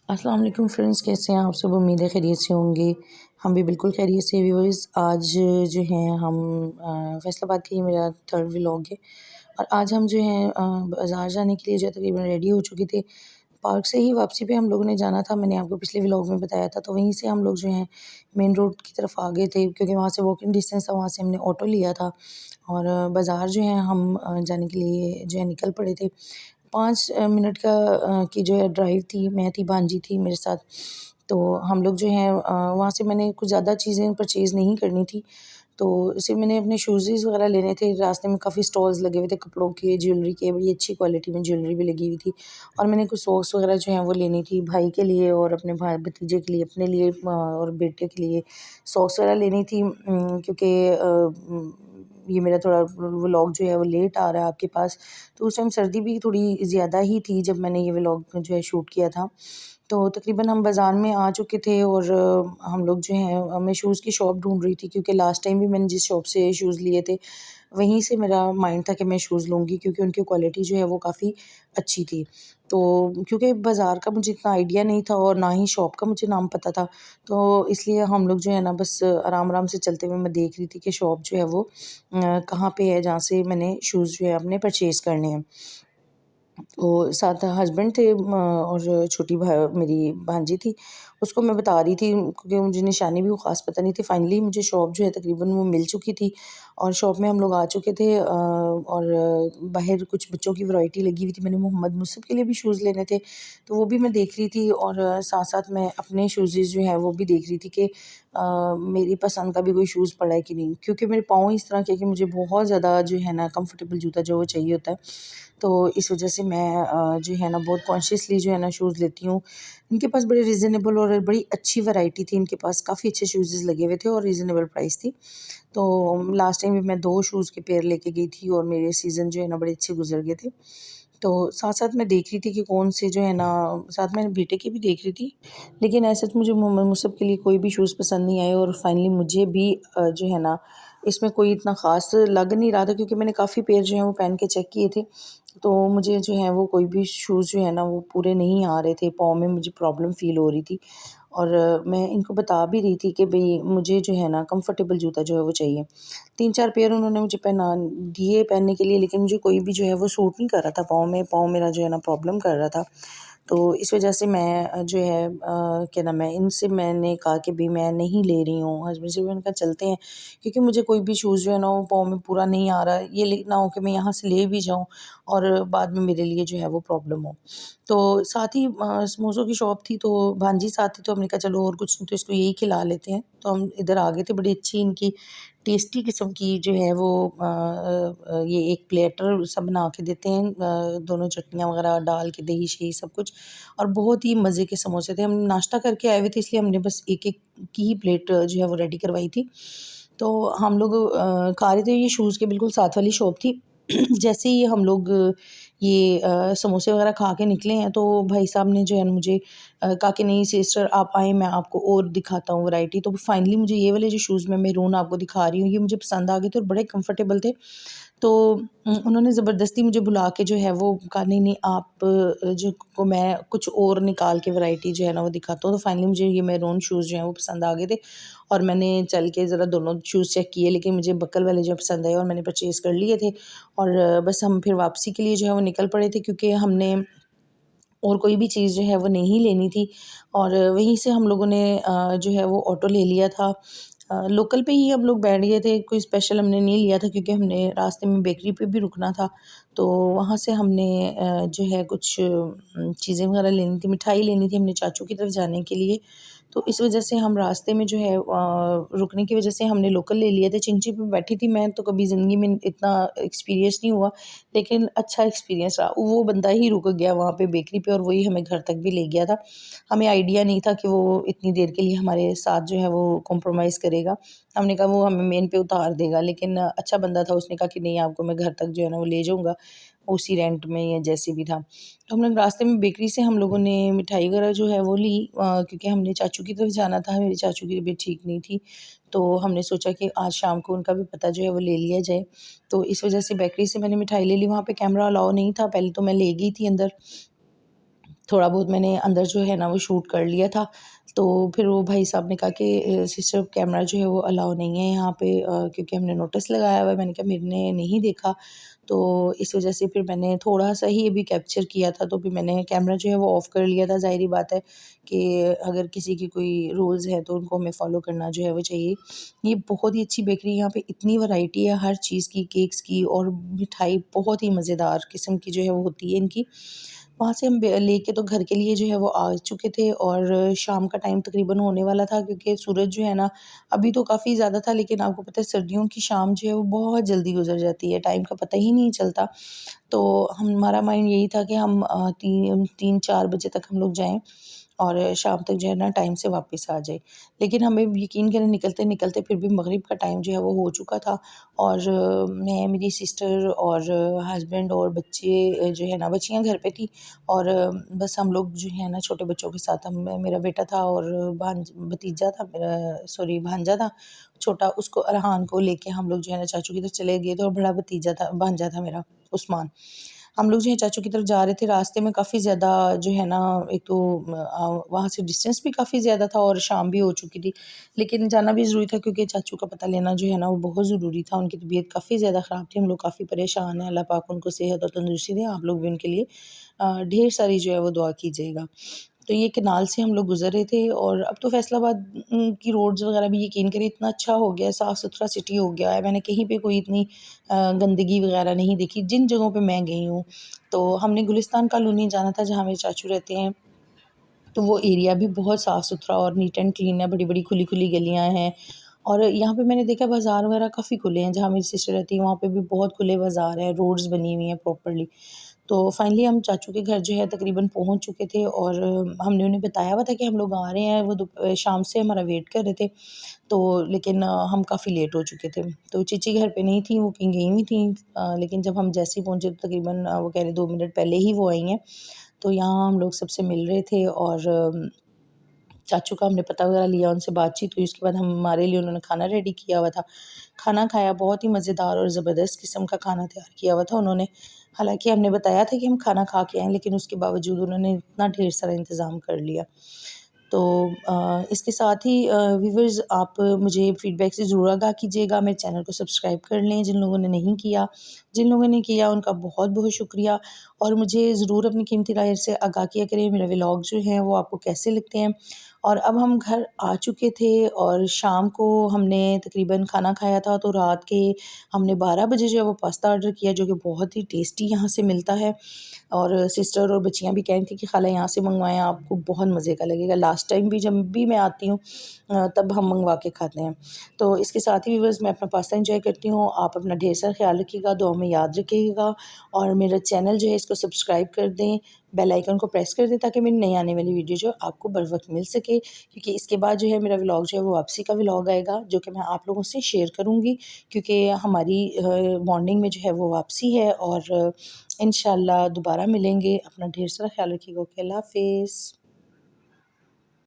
अस्सलाम वालेकुम फ्रेंड्स, कैसे हैं आप सब? उम्मीद है खैरियत से होंगे। हम भी बिल्कुल खैरियत से व्यूअर्स। आज जो है हम फैसलाबाद की मेरा थर्ड व्लॉग है और आज हम जो है बाज़ार जाने के लिए जो है तकरीबन रेडी हो चुके थे। पार्क से ही वापसी पे हम लोगों ने जाना था, मैंने आपको पिछले व्लॉग में बताया था। तो वहीं से हम लोग जो हैं मेन रोड की तरफ आ गए थे क्योंकि वहाँ से वॉकिंग डिस्टेंस था, वहाँ से हमने ऑटो लिया था और बाज़ार जो है हम जाने के लिए जो है निकल पड़े थे। 5 मिनट की जो है ड्राइव थी, मैं थी, भांजी थी मेरे साथ। तो हम लोग जो हैं वहाँ से मैंने कुछ ज़्यादा चीज़ें परचेज़ नहीं करनी थी, तो सिर्फ़ मैंने अपने शूज़ीज़ वग़ैरह लेने थे। रास्ते में काफ़ी स्टॉल्स लगे हुए थे कपड़ों के, ज्वेलरी के, बड़ी अच्छी क्वालिटी में ज्वेलरी भी लगी हुई थी और मैंने कुछ सॉक्स वग़ैरह जो हैं वो लेनी थी भाई के लिए और अपने भाई भतीजे के लिए, अपने लिए और बेटे के लिए सॉक्स वग़ैरह लेनी थी क्योंकि ये मेरा थोड़ा व्लॉग जो है वो लेट आ रहा है आपके पास। तो उस टाइम सर्दी भी थोड़ी ज़्यादा ही थी जब मैंने ये व्लॉग जो है शूट किया था। तो तकरीबन हम बाज़ार में आ चुके थे और हम लोग जो हैं मैं शूज़ की शॉप ढूँढ रही थी क्योंकि लास्ट टाइम भी मैंने जिस शॉप से शूज़ लिए थे, वहीं से मेरा माइंड था कि मैं शूज़ लूँगी क्योंकि उनकी क्वालिटी जो है वो काफ़ी अच्छी थी। तो क्योंकि बाज़ार का मुझे इतना आइडिया नहीं था और ना ही शॉप का मुझे नाम पता था, तो इसलिए हम लोग जो है ना बस आराम-आराम से चलते हुए मैं देख रही थी कि शॉप जो है वो कहाँ पे है जहाँ से मैंने शूज़ जो है अपने परचेज़ करने हैं। तो साथ हस्बैंड थे और छोटी मेरी भांजी थी, उसको मैं बता रही थी क्योंकि मुझे निशानी भी वो ख़ास पता नहीं थी। फाइनली मुझे शॉप जो है तकरीबन वो मिल चुकी थी और शॉप में हम लोग आ चुके थे और बाहर कुछ बच्चों की वैरायटी लगी हुई थी। मैंने मोहम्मद मुसब के लिए भी शूज़ लेने थे, तो वो भी मैं देख रही थी और साथ-साथ मैं अपने शूज़ेज़ जो हैं वो भी देख रही थी कि मेरी पसंद का भी कोई शूज़ पड़ा है कि नहीं, क्योंकि मेरे पाँव इस तरह के हैं कि मुझे बहुत ज़्यादा जो है ना कंफर्टेबल जूता जो वो चाहिए होता है। तो इस वजह से मैं जो है ना बहुत कॉन्शियसली जो है ना शूज़ लेती हूँ। इनके पास बड़े रीज़नेबल और बड़ी अच्छी वैरायटी थी, इनके पास काफ़ी अच्छे शूज़ेज़ लगे हुए थे और रीज़नेबल प्राइस थी। तो लास्ट टाइम भी मैं 2 शूज़ के पेयर लेके गई थी और मेरे सीज़न जो है ना बड़े अच्छे गुज़र गए थे। तो साथ-साथ मैं देख रही थी कि कौन से जो है ना साथ में बेटे के भी देख रही थी, लेकिन ऐसा तो मुझे मोहम्मद मुसब के लिए कोई भी शूज़ पसंद नहीं आए और फाइनली मुझे भी जो है ना इसमें कोई इतना ख़ास लग नहीं रहा था क्योंकि मैंने काफ़ी पेयर जो हैं वो पहन के चेक किए थे। तो मुझे जो है वो कोई भी शूज़ जो है ना वो पूरे नहीं आ रहे थे, पाँव में मुझे प्रॉब्लम फ़ील हो रही थी और मैं इनको बता भी रही थी कि भई मुझे जो है ना कंफर्टेबल जूता जो है वो चाहिए। 3-4 पेयर उन्होंने मुझे पहना दिए पहनने के लिए, लेकिन मुझे कोई भी जो है वो सूट नहीं कर रहा था पाँव में, पाँव मेरा जो है ना प्रॉब्लम कर रहा था। तो इस वजह से मैं जो है क्या नाम है, इनसे मैंने कहा कि भई मैं नहीं ले रही हूँ। हस्बैंड से भी मैंने कहा चलते हैं, क्योंकि मुझे कोई भी शूज़ जो है ना वो पाँव में पूरा नहीं आ रहा है। ये ना हो कि मैं यहाँ से ले भी जाऊँ और बाद में मेरे लिए जो है वो प्रॉब्लम हो। तो साथ ही समोसों की शॉप थी, तो भांजी साथ थी, तो हमने कहा चलो और कुछ नहीं तो इसको यही खिला लेते हैं। तो हम इधर आ गए थे, बड़ी अच्छी इनकी टेस्टी किस्म की जो है वो ये एक प्लेटर सा बना के देते हैं, दोनों चटनियाँ वगैरह डाल के दही-शही सब कुछ, और बहुत ही मज़े के समोसे थे। हम नाश्ता करके आए हुए थे, इसलिए हमने बस एक-एक की ही प्लेट जो है वो रेडी करवाई थी। तो हम लोग खा रहे थे, ये शूज़ के बिल्कुल साथ वाली शॉप थी। जैसे ही हम लोग ये समोसे वगैरह खा के निकले हैं, तो भाई साहब ने जो है ना मुझे कहा कि नहीं सिस्टर आप आएँ, मैं आपको और दिखाता हूँ वैरायटी। तो फाइनली मुझे ये वाले जो शूज़ मैं मैरून आपको दिखा रही हूँ, ये मुझे पसंद आ गए थे और बड़े कंफर्टेबल थे। तो उन्होंने ज़बरदस्ती मुझे बुला के जो है वो कहा नहीं, नहीं आप जो को मैं कुछ और निकाल के वैरायटी जो है ना वो दिखाता हूँ। तो फाइनली मुझे ये मैरून शूज़ जो हैं वो पसंद आ गए थे और मैंने चल के ज़रा दोनों शूज़ चेक किए, लेकिन मुझे बक्कल वाले जो पसंद आए और मैंने परचेज़ कर लिए थे और बस हम फिर वापसी के लिए जो है वो निकल पड़े थे क्योंकि हमने और कोई भी चीज़ जो है वो नहीं लेनी थी और वहीं से हम लोगों ने जो है वो ऑटो ले लिया था। लोकल पे ही हम लोग बैठ गए थे, कोई स्पेशल हमने नहीं लिया था क्योंकि हमने रास्ते में बेकरी पे भी रुकना था। तो वहाँ से हमने जो है कुछ चीज़ें वगैरह लेनी थी, मिठाई लेनी थी हमने चाचू की तरफ जाने के लिए। तो इस वज़ह से हम रास्ते में जो है रुकने की वज़ह से हमने लोकल ले लिए थे। चिंची पे बैठी थी मैं, तो कभी ज़िंदगी में इतना एक्सपीरियंस नहीं हुआ, लेकिन अच्छा एक्सपीरियंस रहा। वो बंदा ही रुक गया वहाँ पे बेकरी पे और वही हमें घर तक भी ले गया था। हमें आइडिया नहीं था कि वो इतनी देर के लिए हमारे साथ जो है वो कॉम्प्रोमाइज़ करेगा। हमने कहा वो हमें मेन पे उतार देगा, लेकिन अच्छा बंदा था, उसने कहा कि नहीं आपको मैं घर तक जो है ना वो ले जाऊँगा, उसी रेंट में या जैसे भी था। तो हम लोग रास्ते में बेकरी से हम लोगों ने मिठाई वगैरह जो है वो ली क्योंकि हमने चाचू की तरफ जाना था, मेरी चाचू की तबीयत ठीक नहीं थी। तो हमने सोचा कि आज शाम को उनका भी पता जो है वो ले लिया जाए। तो इस वज़ह से बेकरी से मैंने मिठाई ले ली, वहाँ पे कैमरा अलाउ नहीं था, पहले तो मैं ले गई थी अंदर। थोड़ा बहुत मैंने अंदर जो है ना वो शूट कर लिया था। तो फिर वो भाई साहब ने कहा कि सिस्टर कैमरा जो है वो अलाउ नहीं है यहाँ पे, क्योंकि हमने नोटिस लगाया हुआ है। मैंने कहा मैंने नहीं देखा, तो इस वजह से फिर मैंने थोड़ा-सा ही अभी कैप्चर किया था, तो फिर मैंने कैमरा जो है वो ऑफ़ कर लिया था। ज़ाहिर-सी बात है कि अगर किसी की कोई रूल्स हैं तो उनको हमें फ़ॉलो करना जो है वो चाहिए। ये बहुत ही अच्छी बेकरी है, यहाँ पे इतनी वैरायटी है हर चीज़ की, केक्स की, और मिठाई बहुत ही मज़ेदार किस्म की जो है वो होती है इनकी। वहाँ से हम लेके तो घर के लिए जो है वो आ चुके थे, और शाम का टाइम तकरीबन होने वाला था, क्योंकि सूरज जो है ना अभी तो काफ़ी ज़्यादा था, लेकिन आपको पता है सर्दियों की शाम जो है वो बहुत जल्दी गुज़र जाती है, टाइम का पता ही नहीं चलता। तो हमारा माइंड यही था कि हम 3-4 बजे तक हम लोग जाएँ और शाम तक जो है ना टाइम से वापस आ जाएँ। लेकिन हमें यकीन करें निकलते-निकलते फिर भी मगरिब का टाइम जो है वो हो चुका था, और मैं, मेरी सिस्टर और हस्बैंड और बच्चे, जो है ना बच्चियाँ घर पे थी, और बस हम लोग जो है ना छोटे बच्चों के साथ, हम मेरा बेटा था और भतीजा था मेरा, सॉरी भांजा था छोटा, उसको अरहान को लेके हम लोग जो है ना चाचू की तरफ चले गए थे, और बड़ा भतीजा था, भांजा था मेरा उस्मान। हम लोग जो है चाचू की तरफ जा रहे थे, रास्ते में काफ़ी ज़्यादा जो है ना, एक तो वहाँ से डिस्टेंस भी काफ़ी ज़्यादा था और शाम भी हो चुकी थी। लेकिन जाना भी ज़रूरी था, क्योंकि चाचू का पता लेना जो है ना वो बहुत ज़रूरी था। उनकी तबीयत काफ़ी ज़्यादा ख़राब थी, हम लोग काफ़ी परेशान हैं। अल्लाह पाक उनको सेहत और तंदुरुस्ती दे। आप लोग भी उनके लिए ढेर सारी जो है वो दुआ कीजिएगा। तो ये केनाल से हम लोग गुज़र रहे थे, और अब तो फैसलाबाद की रोड्स वग़ैरह भी यकीन करिए इतना अच्छा हो गया है, साफ़-सुथरा सिटी हो गया है। मैंने कहीं पे कोई इतनी गंदगी वग़ैरह नहीं देखी, जिन जगहों पे मैं गई हूँ। तो हमने गुलिस्तान कॉलोनी जाना था, जहाँ मेरे चाचू रहते हैं। तो वो एरिया भी बहुत साफ़-सुथरा और नीट एंड क्लीन है, बड़ी-बड़ी खुली-खुली गलियाँ हैं। और यहाँ पे मैंने देखा बाज़ार वग़ैरह काफ़ी खुले हैं, जहाँ मेरी सिस्टर रहती है वहाँ पे भी बहुत खुले बाज़ार हैं, रोड्स बनी हुई हैं प्रॉपर्ली। तो फाइनली हम चाचू के घर जो है तकरीबन पहुँच चुके थे, और हमने उन्हें बताया हुआ था कि हम लोग आ रहे हैं, वो शाम से हमारा वेट कर रहे थे। तो लेकिन हम काफ़ी लेट हो चुके थे। तो चीची घर पे नहीं थी, वो कहीं गई हुई थी, लेकिन जब हम जैसे ही पहुँचे तो तकरीबन वो कह रहे 2 मिनट पहले ही वो आई हैं। तो यहाँ हम लोग सबसे मिल रहे थे, और चाचू का हमने पता वगैरह लिया, उनसे बातचीत हुई, उसके बाद हमारे लिए उन्होंने खाना रेडी किया हुआ था। खाना खाया, बहुत ही मज़ेदार और ज़बरदस्त किस्म का खाना तैयार किया हुआ था उन्होंने। हालाँकि हमने बताया था कि हम खाना खा के आए हैं, लेकिन उसके बावजूद उन्होंने इतना ढेर सारा इंतज़ाम कर लिया। तो इसके साथ ही व्यूअर्स, आप मुझे फ़ीडबैक से ज़रूर आगाह कीजिएगा। मेरे चैनल को सब्सक्राइब कर लें जिन लोगों ने नहीं किया। जिन लोगों ने किया उनका बहुत-बहुत शुक्रिया, और मुझे ज़रूर अपनी कीमती राय से आगाह किया करें, मेरे व्लॉग जो हैं वो आपको कैसे लगते हैं। और अब हम घर आ चुके थे, और शाम को हमने तकरीबन खाना खाया था, तो रात के हमने 12 बजे जो है वो पास्ता ऑर्डर किया, जो कि बहुत ही टेस्टी यहाँ से मिलता है। और सिस्टर और बच्चियाँ भी कह रही थी कि खाला यहाँ से मँगवाएँ, आपको बहुत मज़े का लगेगा। लास्ट टाइम भी जब भी मैं आती हूँ तब हम मँगवा के खाते हैं। तो इसके साथ ही व्यूअर्स, मैं अपना पास्ता एन्जॉय करती हूँ। आप अपना ढेर सारा ख़्याल रखिएगा, दुआ में याद रखिएगा, और मेरा चैनल जो है इसको सब्सक्राइब कर दें, बेल आइकन को प्रेस कर दें, ताकि मेरी नई आने वाली वीडियो जो है आपको बर वक़्त मिल सके। क्योंकि इसके बाद जो है मेरा व्लॉग जो है वो वापसी का व्लॉग आएगा, जो कि मैं आप लोगों से शेयर करूँगी, क्योंकि हमारी मॉर्निंग में जो है वो वापसी है, और इंशाल्लाह दोबारा मिलेंगे। अपना ढेर सारा ख़्याल रखिएगा। ओके, अल्लाह हाफ़िज़।